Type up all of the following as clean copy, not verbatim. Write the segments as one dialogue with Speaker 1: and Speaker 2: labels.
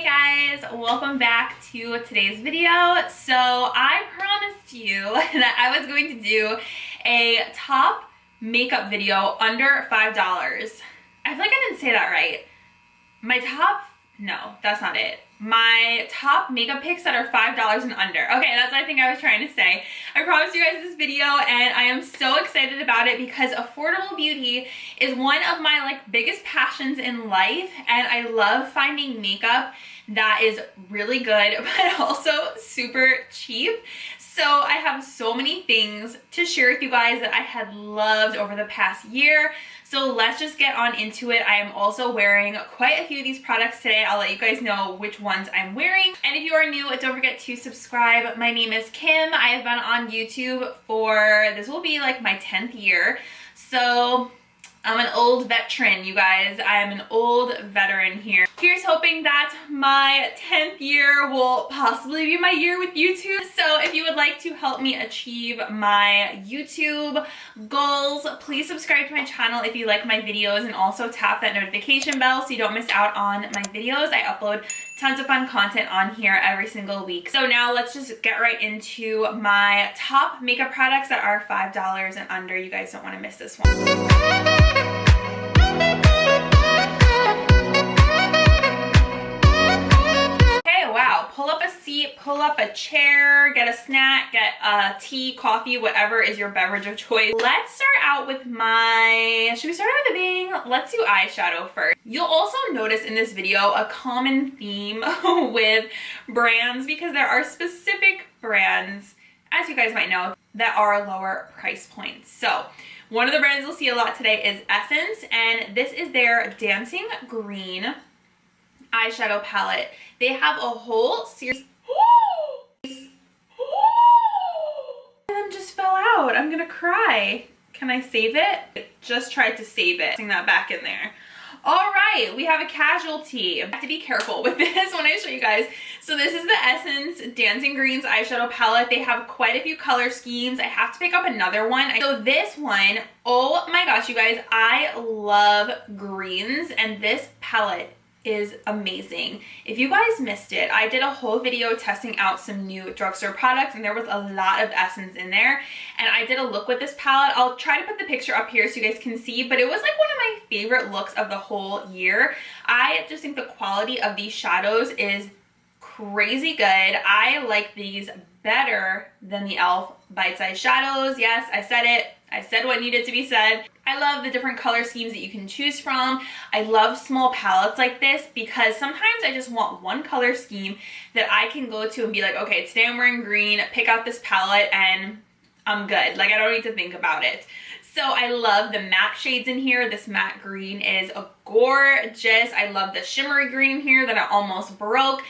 Speaker 1: Hey guys, welcome back to today's video. So I promised you that I was going to do a top makeup video under $5. I feel like I didn't say that right. No, that's not it. My top makeup picks that are $5 and under. Okay, that's what I think I was trying to say. I promised you guys this video and I am so excited about it because affordable beauty is one of my biggest passions in life, and I love finding makeup that is really good but also super cheap. So I have so many things to share with you guys that I had loved over the past year. So let's just get on into it. I am also wearing quite a few of these products today. I'll let you guys know which ones I'm wearing. And if you are new, don't forget to subscribe. My name is Kim. I have been on YouTube for, this will be like my 10th year. So I'm an old veteran, you guys. I am an old veteran here. Here's hoping that my 10th year will possibly be my year with YouTube. So if you would like to help me achieve my YouTube goals, please subscribe to my channel if you like my videos, and also tap that notification bell so you don't miss out on my videos. I upload tons of fun content on here every single week. So now let's just get right into my top makeup products that are $5 and under. You guys don't want to miss this one. Wow, pull up a seat, pull up a chair, get a snack, get a tea, coffee, whatever is your beverage of choice. Let's start out with should we start out with a bang? Let's do eyeshadow first. You'll also notice in this video a common theme with brands, because there are specific brands, as you guys might know, that are lower price points. So one of the brands you'll see a lot today is Essence, and this is their Dancing Green eyeshadow palette. They have a whole series. Them just fell out. I'm gonna cry. Can I save it? Just tried to save it. Putting that back in there. All right, we have a casualty. I have to be careful with this when I show you guys. So this is the Essence Dancing Greens eyeshadow palette. They have quite a few color schemes. I have to pick up another one. So this one, oh my gosh, you guys, I love greens, and this palette is amazing. If you guys missed it, I did a whole video testing out some new drugstore products, and there was a lot of Essence in there, and I did a look with this palette. I'll try to put the picture up here so you guys can see, but it was like one of my favorite looks of the whole year. I just think the quality of these shadows is crazy good. I like these better than the e.l.f. bite-sized shadows. Yes, I said it. I said what needed to be said. I love the different color schemes that you can choose from. I love small palettes like this because sometimes I just want one color scheme that I can go to and be like, okay, today I'm wearing green, pick out this palette and I'm good. Like, I don't need to think about it. So I love the matte shades in here. This matte green is gorgeous. I love the shimmery green in here that I almost broke.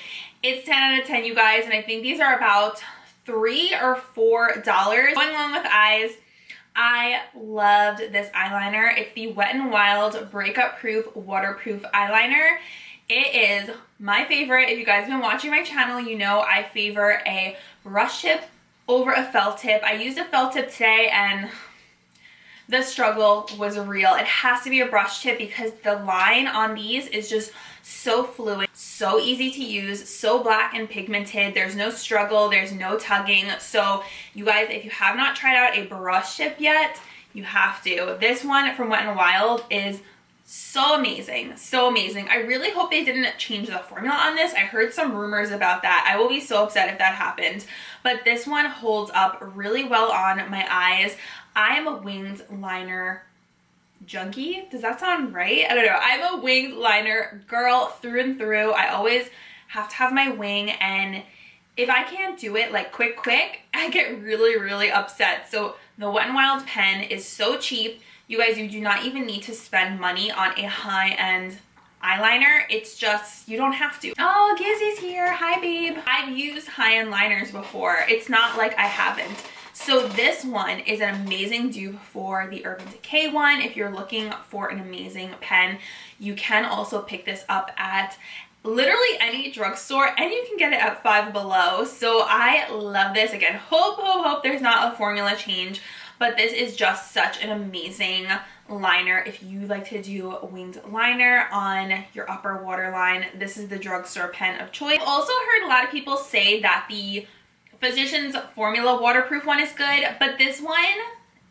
Speaker 1: It's 10 out of 10, you guys, and I think these are about $3 or $4. Going along with eyes, I loved this eyeliner. It's the Wet n Wild Breakup Proof Waterproof Eyeliner. It is my favorite. If you guys have been watching my channel, you know I favor a brush tip over a felt tip. I used a felt tip today and the struggle was real. It has to be a brush tip because the line on these is just so fluid, so easy to use, so black and pigmented. There's no struggle, there's no tugging. So you guys, if you have not tried out a brush tip yet, you have to. This one from Wet n Wild is so amazing, so amazing. I really hope they didn't change the formula on this. I heard some rumors about that. I will be so upset if that happened. But this one holds up really well on my eyes. I am a winged liner junkie. Does that sound right? I don't know. I'm a winged liner girl through and through. I always have to have my wing, and if I can't do it like quick, I get really upset. So the Wet n Wild pen is so cheap. You guys, you do not even need to spend money on a high-end eyeliner. It's just, you don't have to. Oh, Gizzy's here. Hi, babe. I've used high-end liners before. It's not like I haven't. So this one is an amazing dupe for the Urban Decay one. If you're looking for an amazing pen, you can also pick this up at literally any drugstore, and you can get it at Five Below. So I love this. Again, hope there's not a formula change, but this is just such an amazing liner. If you like to do a winged liner on your upper waterline, this is the drugstore pen of choice. I've also heard a lot of people say that the Physicians Formula waterproof one is good, but this one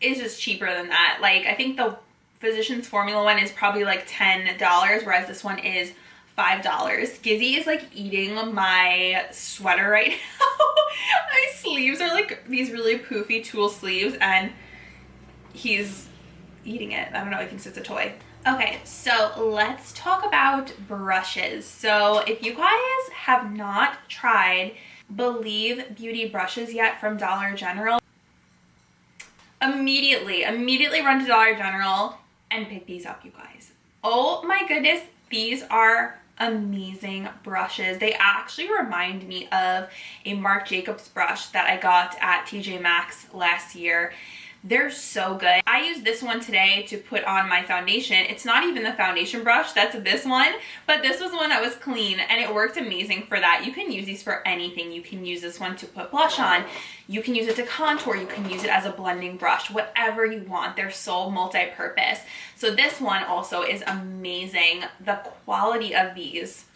Speaker 1: is just cheaper than that. Like, I think the Physicians Formula one is probably like $10, whereas this one is $5. Gizzy is like eating my sweater right now. My sleeves are like these really poofy tulle sleeves, and he's eating it. I don't know, he thinks it's a toy. Okay, so let's talk about brushes. So if you guys have not tried Believe Beauty brushes yet from Dollar General, immediately run to Dollar General and pick these up, you guys. Oh my goodness, these are amazing brushes. They actually remind me of a Marc Jacobs brush that I got at TJ Maxx last year. They're so good. I used this one today to put on my foundation. It's not even the foundation brush, that's this one, but this was one that was clean and it worked amazing for that. You can use these for anything. You can use this one to put blush on. You can use it to contour. You can use it as a blending brush, whatever you want. They're so multi-purpose. So this one also is amazing. The quality of these,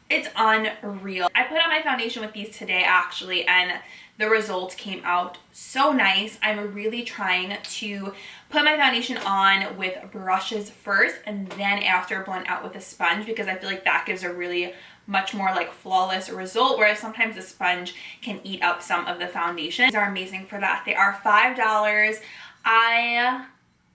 Speaker 1: it's unreal. I put on my foundation with these today actually, and the result came out so nice. I'm really trying to put my foundation on with brushes first and then after blend out with a sponge, because I feel like that gives a really much more like flawless result, whereas sometimes the sponge can eat up some of the foundation. These are amazing for that. They are $5. I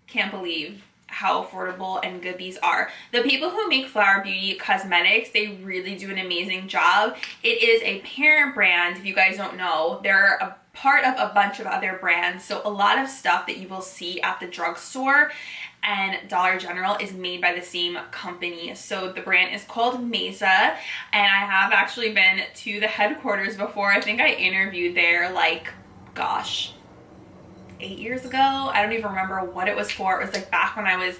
Speaker 1: can't believe how affordable and good these are. The people who make Flower Beauty cosmetics, they really do an amazing job. It is a parent brand, if you guys don't know. They're a part of a bunch of other brands, so a lot of stuff that you will see at the drugstore and Dollar General is made by the same company. So the brand is called Mesa, and I have actually been to the headquarters before. I think I interviewed there like, gosh, 8 years ago. I don't even remember what it was for. It was like back when I was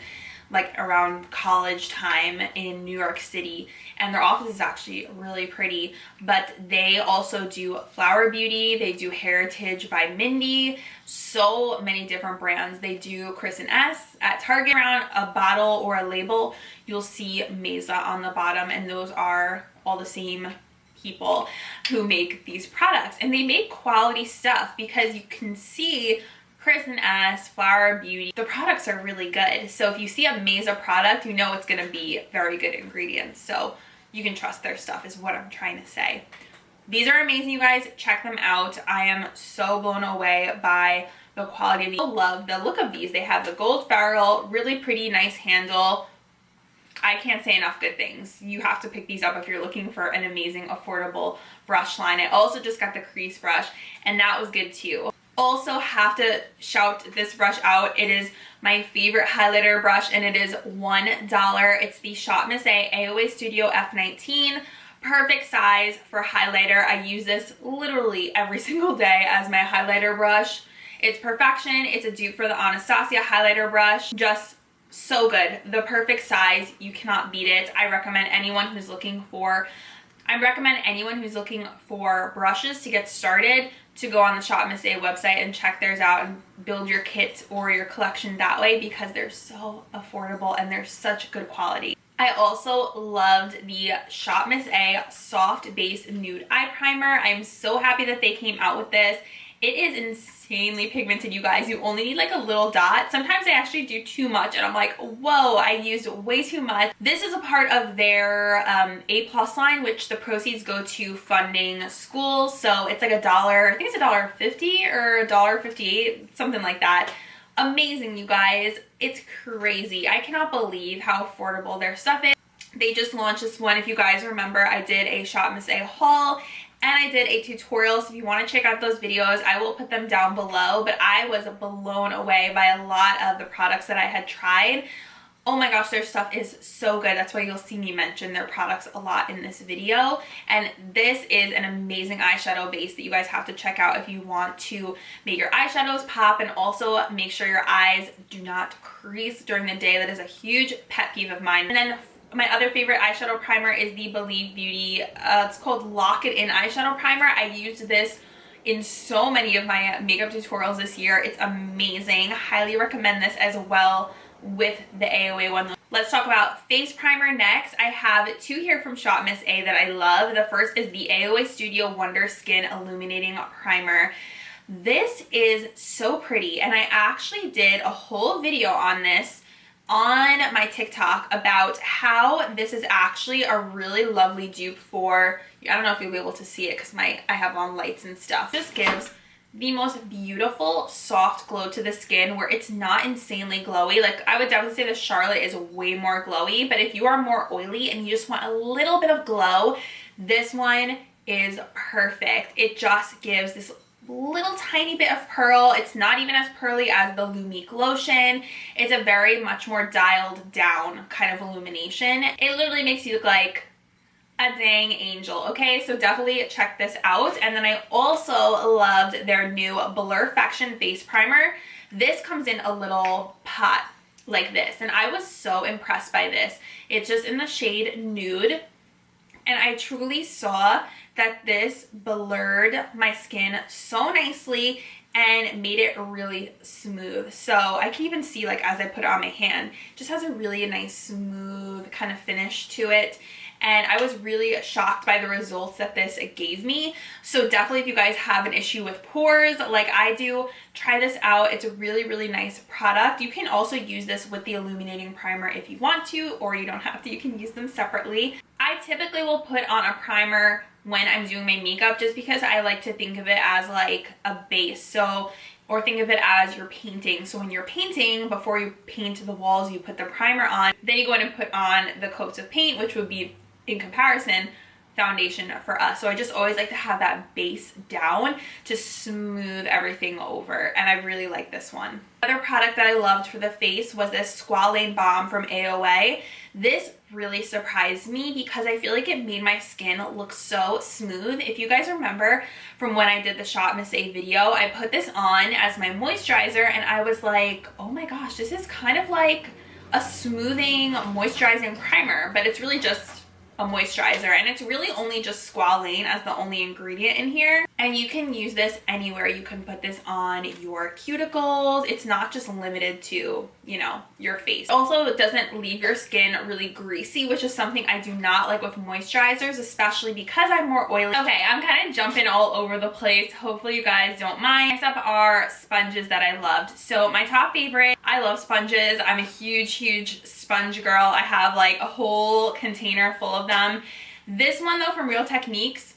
Speaker 1: like around college time in New York City, and their office is actually really pretty. But they also do Flower Beauty, they do Heritage by Mindy, so many different brands. They do Chris and S. At Target, around a bottle or a label, you'll see Mesa on the bottom, and those are all the same people who make these products, and they make quality stuff because you can see Chris and S, Flower Beauty, the products are really good. So if you see a Mesa product, you know it's gonna be very good ingredients. So you can trust their stuff is what I'm trying to say. These are amazing, you guys. Check them out. I am so blown away by the quality of these. I love the look of these. They have the gold ferrule, really pretty, nice handle. I can't say enough good things. You have to pick these up if you're looking for an amazing, affordable brush line. I also just got the crease brush, and that was good too. Also have to shout this brush out. It is my favorite highlighter brush, and it is $1. It's the Shop Miss A AOA Studio F19. Perfect size for highlighter. I use this literally every single day as my highlighter brush. It's perfection. It's a dupe for the Anastasia highlighter brush. Just so good. The perfect size. You cannot beat it. I recommend anyone who's looking for brushes to get started to go on the Shop Miss A website and check theirs out and build your kit or your collection that way, because they're so affordable and they're such good quality. I also loved the Shop Miss A Soft Base Nude Eye Primer. I'm so happy that they came out with this. It is insanely pigmented, you guys. You only need like a little dot. Sometimes I actually do too much and I'm like, whoa, I used way too much. This is a part of their A+ line, which the proceeds go to funding schools. So it's like $1, I think it's $1.50 or $1.58, something like that. Amazing, you guys. It's crazy. I cannot believe how affordable their stuff is. They just launched this one. If you guys remember, I did a Shop Miss A haul and I did a tutorial, so if you want to check out those videos, I will put them down below. But I was blown away by a lot of the products that I had tried. Oh my gosh, their stuff is so good. That's why you'll see me mention their products a lot in this video. And this is an amazing eyeshadow base that you guys have to check out if you want to make your eyeshadows pop and also make sure your eyes do not crease during the day. That is a huge pet peeve of mine. And then my other favorite eyeshadow primer is the Believe Beauty. It's called Lock It In Eyeshadow Primer. I used this in so many of my makeup tutorials this year. It's amazing. Highly recommend this as well. with the AOA one. Let's talk about face primer next. I have two here from Shop Miss A that I love. The first is the AOA Studio Wonder Skin Illuminating Primer. This is so pretty, and I actually did a whole video on this on my TikTok about how this is actually a really lovely dupe for, I don't know if you'll be able to see it because I have on lights and stuff. This gives the most beautiful soft glow to the skin where it's not insanely glowy. Like, I would definitely say the Charlotte is way more glowy, but if you are more oily and you just want a little bit of glow, this one is perfect. It just gives this little tiny bit of pearl. It's not even as pearly as the Lumique lotion. It's a very much more dialed down kind of illumination. It literally makes you look like a dang angel. Okay, so definitely check this out. And then I also loved their new Blurfection face primer. This comes in a little pot like this, and I was so impressed by this. It's just in the shade Nude, and I truly saw that this blurred my skin so nicely and made it really smooth. So I can even see, like, as I put it on my hand, it just has a really nice smooth kind of finish to it. And I was really shocked by the results that this gave me. So definitely, if you guys have an issue with pores like I do, try this out. It's a really, really nice product. You can also use this with the illuminating primer if you want to, or you don't have to. You can use them separately. I typically will put on a primer when I'm doing my makeup just because I like to think of it as like a base. So, or think of it as you're painting. So when you're painting, before you paint the walls, you put the primer on, then you go in and put on the coats of paint, which would be, in comparison, foundation for us. So I just always like to have that base down to smooth everything over, and I really like this one. Another product that I loved for the face was this Squalane Balm from AOA. This really surprised me because I feel like it made my skin look so smooth. If you guys remember from when I did the Shop Miss A video, I put this on as my moisturizer, and I was like, oh my gosh, this is kind of like a smoothing moisturizing primer, but it's really just a moisturizer, and it's really only just squalane as the only ingredient in here, and you can use this anywhere. You can put this on your cuticles. It's not just limited to, you know, your face. Also, it doesn't leave your skin really greasy, which is something I do not like with moisturizers, especially because I'm more oily. Okay, I'm kind of jumping all over the place. Hopefully you guys don't mind. Next up are sponges that I loved. So my top favorite, I love sponges. I'm a huge sponge girl. I have like a whole container full of them. This one though, from Real Techniques,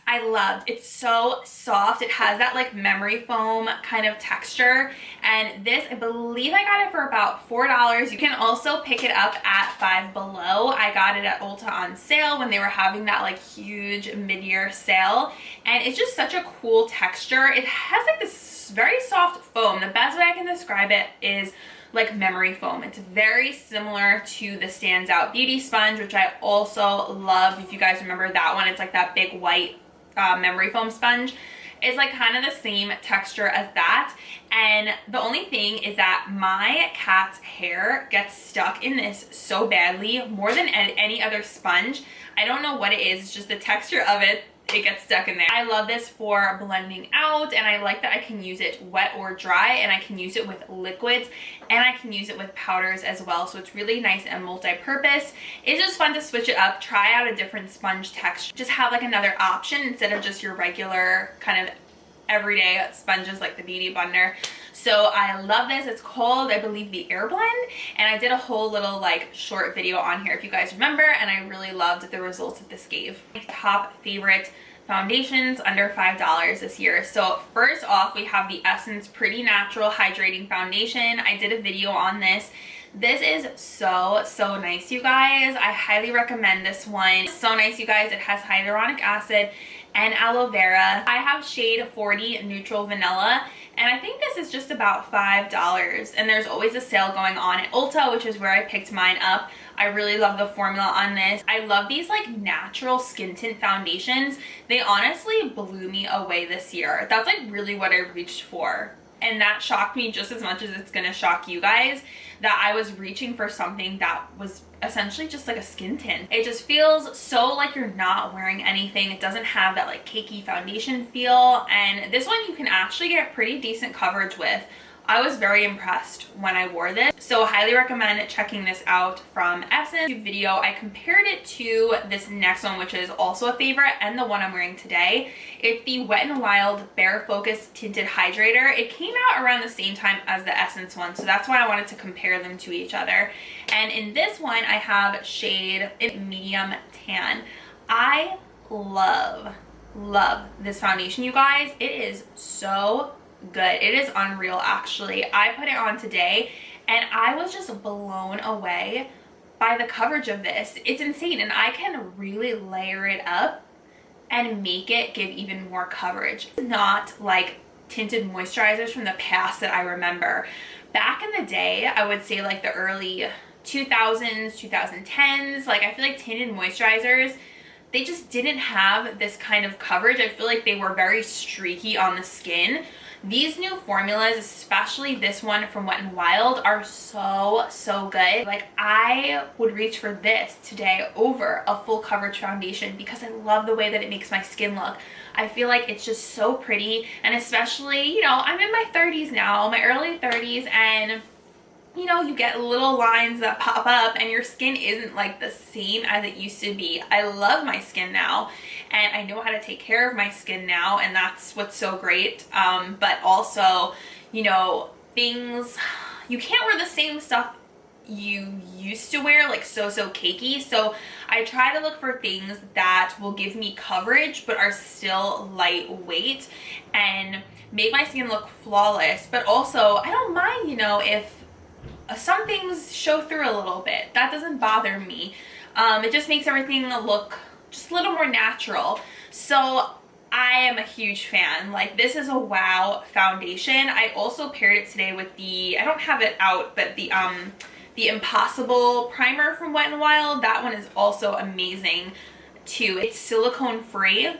Speaker 1: I loved. It's so soft. It has that like memory foam kind of texture, and this, I believe I got it for about $4. You can also pick it up at Five Below. I got it at Ulta on sale when they were having that like huge mid-year sale, and it's just such a cool texture. It has like this very soft foam. The best way I can describe it is like memory foam. It's very similar to the Stands Out Beauty Sponge, which I also love. If you guys remember that one, it's like that big white memory foam sponge. It's like kind of the same texture as that, and the only thing is that my cat's hair gets stuck in this so badly, more than any other sponge. I don't know what it is, it's just the texture of it. It gets stuck in there. I love this for blending out, and I like that I can use it wet or dry, and I can use it with liquids, and I can use it with powders as well. So it's really nice and multi-purpose. It's just fun to switch it up, try out a different sponge texture, just have like another option instead of just your regular kind of everyday sponges like the Beauty Blender. So I love this. It's called, I believe, the Air Blend, and I did a whole little like short video on here if you guys remember, and I really loved the results that this gave. My top favorite foundations under $5 this year. So first off, we have the Essence Pretty Natural Hydrating Foundation. I did a video on this. This is so nice, you guys. I highly recommend this one. So nice, you guys. It has hyaluronic acid and aloe vera. I have shade 40 Neutral Vanilla, and I think this is just about $5, and there's always a sale going on at Ulta, which is where I picked mine up. I really love the formula on this. I love these like natural skin tint foundations. They honestly blew me away this year. That's like really what I reached for, and that shocked me just as much as it's gonna shock you guys, that I was reaching for something that was essentially just like a skin tint. It just feels so like you're not wearing anything. It doesn't have that like cakey foundation feel, and this one you can actually get pretty decent coverage with. I was very impressed when I wore this. So highly recommend checking this out from Essence. Video, I compared it to this next one, which is also a favorite and the one I'm wearing today. It's the Wet n Wild Bare Focus Tinted Hydrator. It came out around the same time as the Essence one, so that's why I wanted to compare them to each other. And in this one, I have shade in medium tan. I love this foundation, you guys. It is so good. It is unreal, actually. I put it on today and I was just blown away by the coverage of this. It's insane, and I can really layer it up and make it give even more coverage. It's not like tinted moisturizers from the past that I remember. Back in the day, I would say like the early 2000s, 2010s, like I feel like tinted moisturizers, they just didn't have this kind of coverage. I feel like they were very streaky on the skin. These new formulas, especially this one from Wet n Wild, are so good. Like, I would reach for this today over a full coverage foundation because I love the way that it makes my skin look. I feel like it's just so pretty, and especially, you know, I'm in my 30s now, my early 30s, and you know, you get little lines that pop up and your skin isn't like the same as it used to be. I love my skin now, and I know how to take care of my skin now, and that's what's so great. But also, you know, things, you can't wear the same stuff you used to wear, like so cakey. So I try to look for things that will give me coverage but are still lightweight and make my skin look flawless. But also, I don't mind, you know, if some things show through a little bit. That doesn't bother me. It just makes everything look just a little more natural. So I am a huge fan. Like, this is a wow foundation. I also paired it today with the, I don't have it out, but the Impossible primer from Wet n Wild. That one is also amazing too. It's silicone free,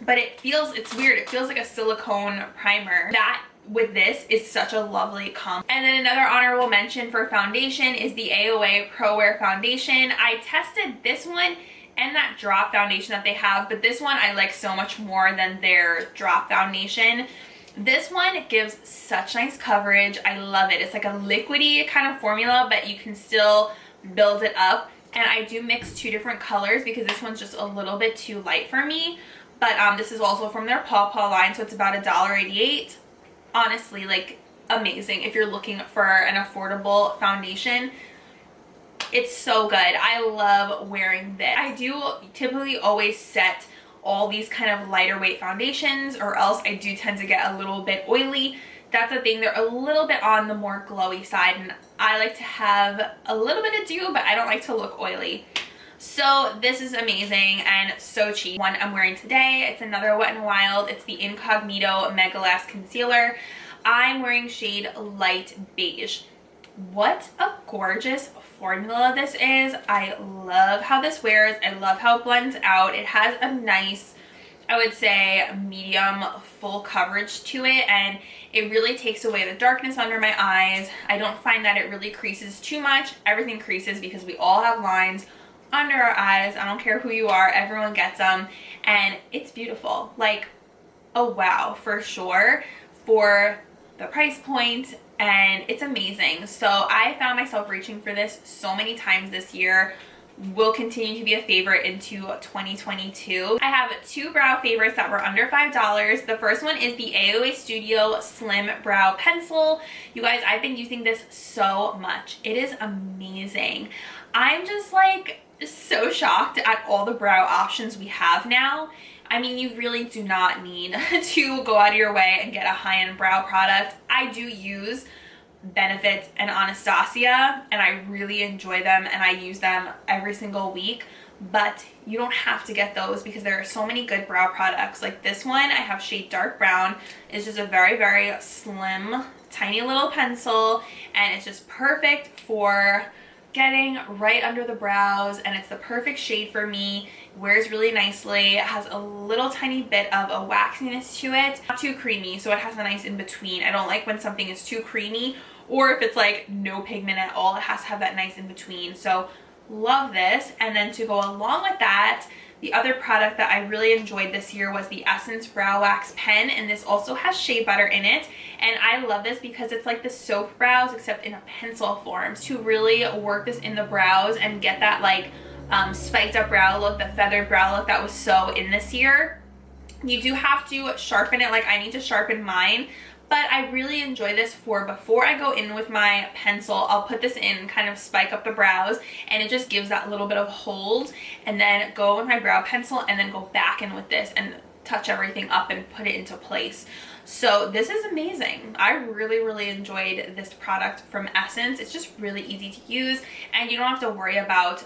Speaker 1: but it's weird. It feels like a silicone primer. That with this is such a lovely comp. And then another honorable mention for foundation is the AOA Pro Wear Foundation. I tested this one and that drop foundation that they have, but this one I like so much more than their drop foundation. This one gives such nice coverage. I love it. It's like a liquidy kind of formula, but you can still build it up. And I do mix two different colors because this one's just a little bit too light for me. But this is also from their Paw Paw line, so it's about $1.88. Honestly, like, amazing if you're looking for an affordable foundation. It's so good. I love wearing this. I do typically always set all these kind of lighter weight foundations, or else I do tend to get a little bit oily. That's the thing, they're a little bit on the more glowy side, and I like to have a little bit of dew, but I don't like to look oily. So this is amazing and so cheap. One I'm wearing today, it's another Wet n Wild. It's the Incognito Mega Lash Concealer. I'm wearing shade Light Beige. What a gorgeous formula this is. I love how this wears. I love how it blends out. It has a nice, I would say, medium full coverage to it, and it really takes away the darkness under my eyes. I don't find that it really creases too much. Everything creases because we all have lines under our eyes. I don't care who you are, everyone gets them, and it's beautiful. Like, a wow for sure for the price point, and it's amazing. So I found myself reaching for this so many times this year. Will continue to be a favorite into 2022. I have two brow favorites that were under $5. The first one is the AOA Studio Slim Brow Pencil. You guys, I've been using this so much. It is amazing. I'm just like so shocked at all the brow options we have now. I mean, you really do not need to go out of your way and get a high-end brow product. I do use Benefit and Anastasia, and I really enjoy them, and I use them every single week. But you don't have to get those because there are so many good brow products. Like this one, I have shade Dark Brown. It's just a very slim, tiny little pencil, and it's just perfect for getting right under the brows, and it's the perfect shade for me. It wears really nicely. It has a little tiny bit of a waxiness to it. Not too creamy, so it has a nice in-between. I don't like when something is too creamy, or if it's like no pigment at all. It has to have that nice in-between. So love this. And then to go along with that, The other product that I really enjoyed this year was the Essence Brow Wax Pen, and this also has shea butter in it. And I love this because it's like the soap brows except in a pencil form, to really work this in the brows and get that like spiked up brow look, the feathered brow look that was so in this year. You do have to sharpen it, like I need to sharpen mine, but I really enjoy this for before I go in with my pencil. I'll put this in, kind of spike up the brows, and it just gives that little bit of hold, and then go with my brow pencil and then go back in with this and touch everything up and put it into place. So this is amazing. I really enjoyed this product from Essence. It's just really easy to use, and you don't have to worry about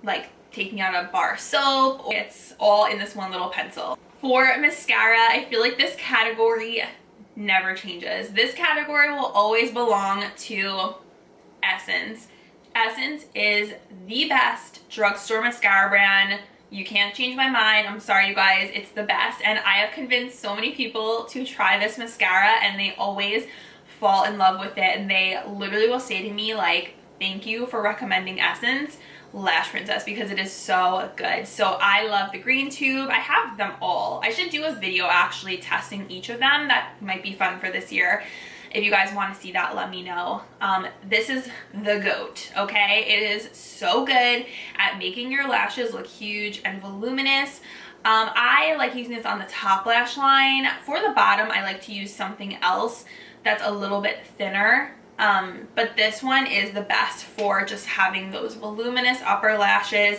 Speaker 1: like taking out a bar of soap. It's all in this one little pencil. For mascara, I feel like this category never changes. This category will always belong to Essence. Essence is the best drugstore mascara brand. You can't change my mind. I'm sorry, you guys. It's the best. And I have convinced so many people to try this mascara, and they always fall in love with it. And they literally will say to me, like, thank you for recommending Essence Lash Princess, because it is so good. So I love the green tube. I have them all. I should do a video actually testing each of them. That might be fun for this year. If you guys want to see that, let me know. This is the GOAT, okay? It is so good at making your lashes look huge and voluminous. I like using this on the top lash line. For the bottom, I like to use something else that's a little bit thinner. But this one is the best for just having those voluminous upper lashes.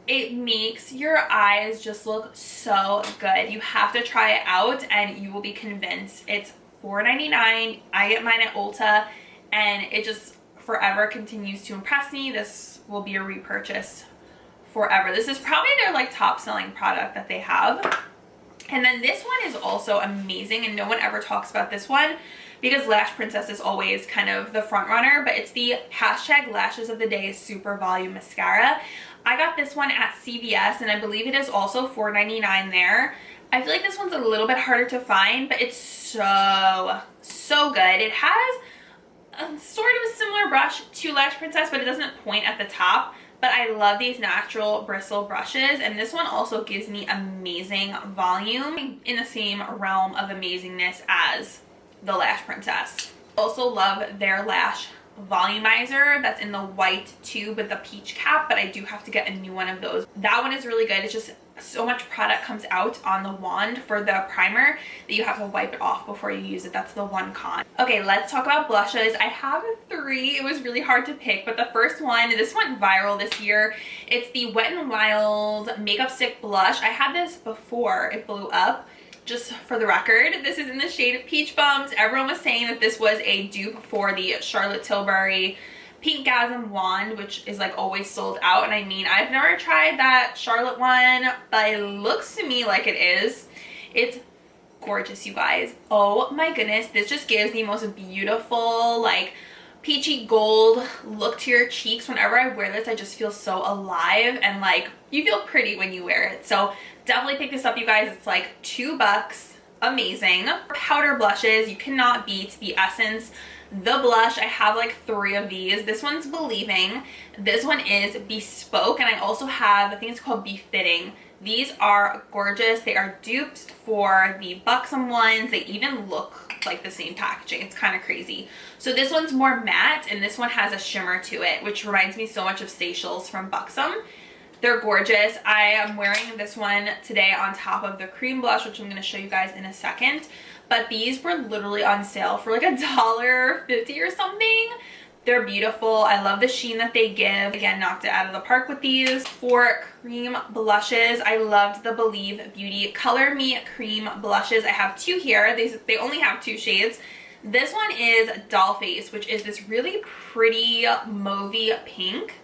Speaker 1: It makes your eyes just look so good. You have to try it out and you will be convinced. It's $4.99. I get mine at Ulta, and it just forever continues to impress me. This will be a repurchase forever. This is probably their like top selling product that they have. And then this one is also amazing, and no one ever talks about this one because Lash Princess is always kind of the front runner, but it's the hashtag Lashes of the Day Super Volume Mascara. I got this one at CVS, and I believe it is also $4.99 there. I feel like this one's a little bit harder to find, but it's so good. It has a sort of a similar brush to Lash Princess, but it doesn't point at the top. But I love these natural bristle brushes, and this one also gives me amazing volume in the same realm of amazingness as the Lash Princess. Also love their lash volumizer that's in the white tube with the peach cap, but I do have to get a new one of those. That one is really good. It's just so much product comes out on the wand for the primer that you have to wipe it off before you use it. That's the one con. Okay, let's talk about blushes. I have 3. It was really hard to pick, but the first one, this went viral this year. It's the Wet n Wild Makeup Stick Blush. I had this before it blew up. Just for the record, this is in the shade Peach Bums. Everyone was saying that this was a dupe for the Charlotte Tilbury Pinkgasm wand, which is like always sold out. And I mean, I've never tried that Charlotte one, but it looks to me like it is. It's gorgeous, you guys. Oh my goodness, this just gives the most beautiful, like, peachy gold look to your cheeks. Whenever I wear this, I just feel so alive, and like, you feel pretty when you wear it. So definitely pick this up, you guys. It's like $2. Amazing. Powder blushes, you cannot beat the Essence The Blush. I have like 3 of these. This one's Believing. This one is Bespoke, and I also have, I think it's called Befitting. These are gorgeous. They are dupes for the Buxom ones. They even look like the same packaging. It's kind of crazy. So this one's more matte, and this one has a shimmer to it, which reminds me so much of Seychelles from Buxom. They're gorgeous. I am wearing this one today on top of the cream blush, which I'm going to show you guys in a second. But these were literally on sale for like $1.50 or something. They're beautiful. I love the sheen that they give. Again, knocked it out of the park with these. For cream blushes, I loved the Believe Beauty Color Me Cream Blushes. I have 2 here. They only have 2 shades. This one is Dollface, which is this really pretty mauvey pink.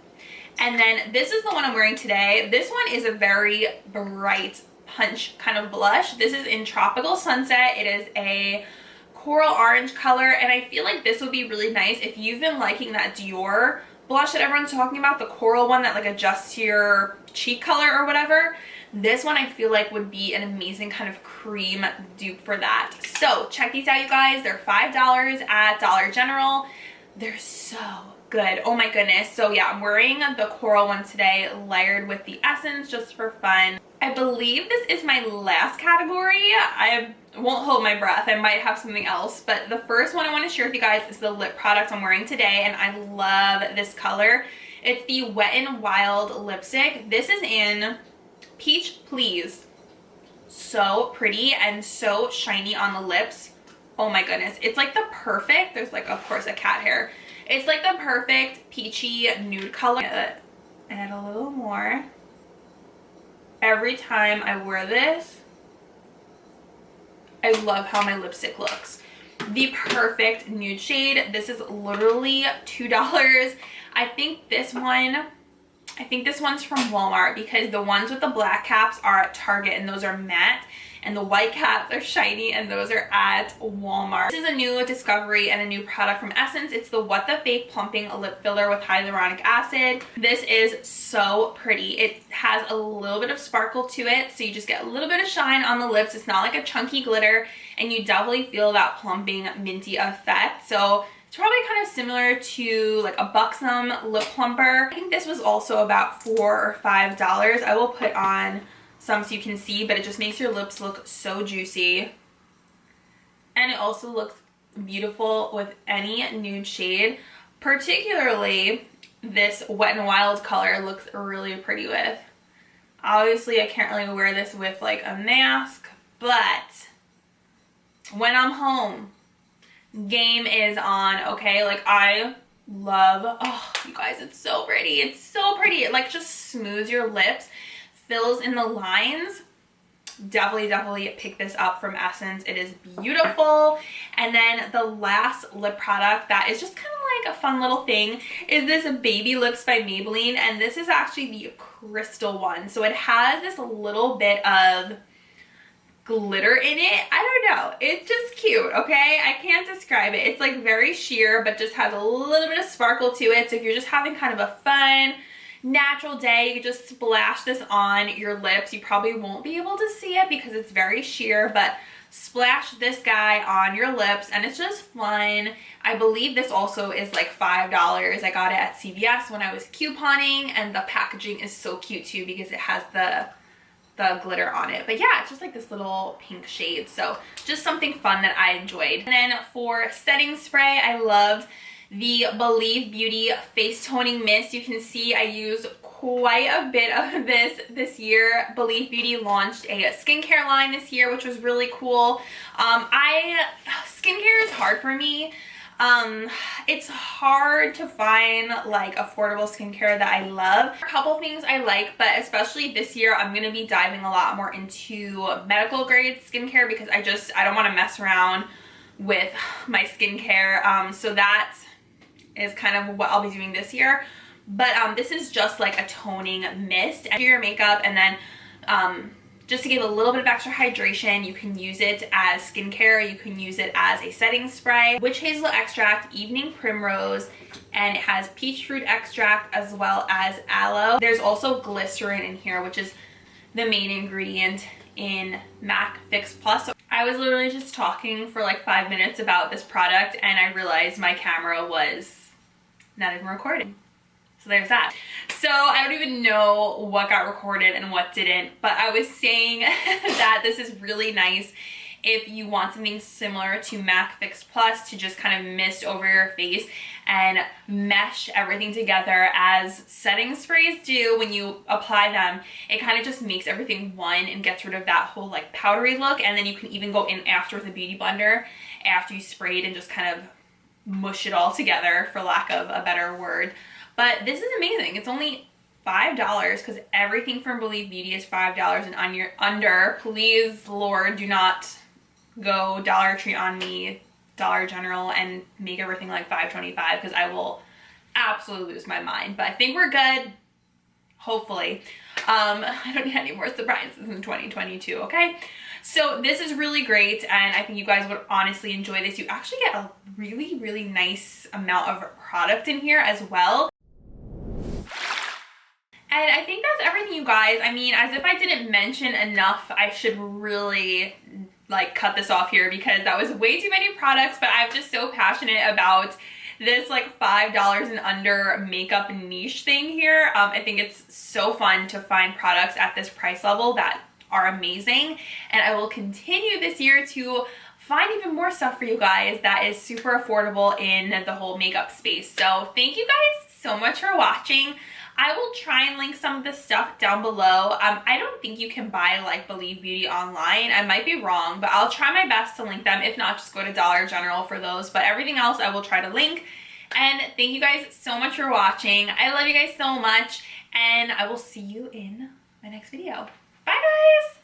Speaker 1: And then this is the one I'm wearing today. This one is a very bright punch kind of blush. This is in Tropical Sunset. It is a coral orange color, and I feel like this would be really nice if you've been liking that Dior blush that everyone's talking about, the coral one that like adjusts to your cheek color or whatever. This one I feel like would be an amazing kind of cream dupe for that. So check these out, you guys. They're $5 at Dollar General. They're so good. Oh my goodness. So yeah, I'm wearing the coral one today, layered with the Essence just for fun. I believe this is my last category. I won't hold my breath. I might have something else, but the first one I want to share with you guys is the lip product I'm wearing today, and I love this color. It's the Wet n Wild lipstick. This is in Peach Please. So pretty and so shiny on the lips. Oh my goodness. It's like the perfect, there's like, of course, a cat hair. It's like the perfect peachy nude color. Add a little more. Every time I wear this, I love how my lipstick looks. The perfect nude shade. This is literally $2. I think this one's from Walmart, because the ones with the black caps are at Target and those are matte, and the white caps are shiny and those are at Walmart. This is a new discovery and a new product from Essence. It's the What the Fake Plumping Lip Filler with hyaluronic acid. This is so pretty. It has a little bit of sparkle to it, so you just get a little bit of shine on the lips. It's not like a chunky glitter, and you definitely feel that plumping minty effect. So it's probably kind of similar to like a Buxom lip plumper. I think this was also about $4 or $5. I will put on some so you can see, but it just makes your lips look so juicy. And it also looks beautiful with any nude shade. Particularly this Wet n Wild color looks really pretty with. Obviously I can't really wear this with like a mask, but when I'm home, game is on, okay? Like I love, oh you guys, it's so pretty. It's so pretty. It like just smooths your lips, fills in the lines. Definitely pick this up from Essence. It is beautiful. And then the last lip product that is just kind of like a fun little thing is this Baby Lips by Maybelline, and this is actually the crystal one. So it has this little bit of glitter in it. I don't know, it's just cute, okay? I can't describe it. It's like very sheer, but just has a little bit of sparkle to it. So if you're just having kind of a fun natural day, you can just splash this on your lips. You probably won't be able to see it because it's very sheer, but splash this guy on your lips and it's just fun. I believe this also is like $5. I got it at CVS when I was couponing, and the packaging is so cute too because it has the glitter on it. But yeah, it's just like this little pink shade, so just something fun that I enjoyed. And then for setting spray, I loved the Believe Beauty Face Toning Mist. You can see I used quite a bit of this year. Believe Beauty launched a skincare line this year, which was really cool. Skincare is hard for me. It's hard to find like affordable skincare that I love. A couple things I like, but especially this year I'm going to be diving a lot more into medical grade skincare because I don't want to mess around with my skincare. So that is kind of what I'll be doing this year. But this is just like a toning mist and your makeup, and then just to give a little bit of extra hydration. You can use it as skincare, you can use it as a setting spray. Witch hazel extract, evening primrose, and it has peach fruit extract as well as aloe. There's also glycerin in here, which is the main ingredient in MAC Fix Plus. So I was literally just talking for like 5 minutes about this product and I realized my camera was not even recording. So there's that. So I don't even know what got recorded and what didn't, but I was saying that this is really nice if you want something similar to MAC Fix Plus to just kind of mist over your face and mesh everything together as setting sprays do when you apply them. It kind of just makes everything one and gets rid of that whole like powdery look, and then you can even go in after with a beauty blender after you sprayed and just kind of mush it all together, for lack of a better word. But this is amazing. It's only $5 because everything from Believe Beauty is $5 and under. Please, Lord, do not go Dollar Tree on me, Dollar General, and make everything like $5.25 because I will absolutely lose my mind. But I think we're good. Hopefully. I don't need any more surprises in 2022, okay? So this is really great, and I think you guys would honestly enjoy this. You actually get a really, really nice amount of product in here as well. And I think that's everything, you guys. I mean, as if I didn't mention enough, I should really like cut this off here because that was way too many products, but I'm just so passionate about this like $5 and under makeup niche thing here. I think it's so fun to find products at this price level that are amazing, and I will continue this year to find even more stuff for you guys that is super affordable in the whole makeup space. So thank you guys so much for watching. I will try and link some of this stuff down below. I don't think you can buy like Believe Beauty online. I might be wrong, but I'll try my best to link them. If not, just go to Dollar General for those. But everything else I will try to link. And thank you guys so much for watching. I love you guys so much, and I will see you in my next video. Bye guys!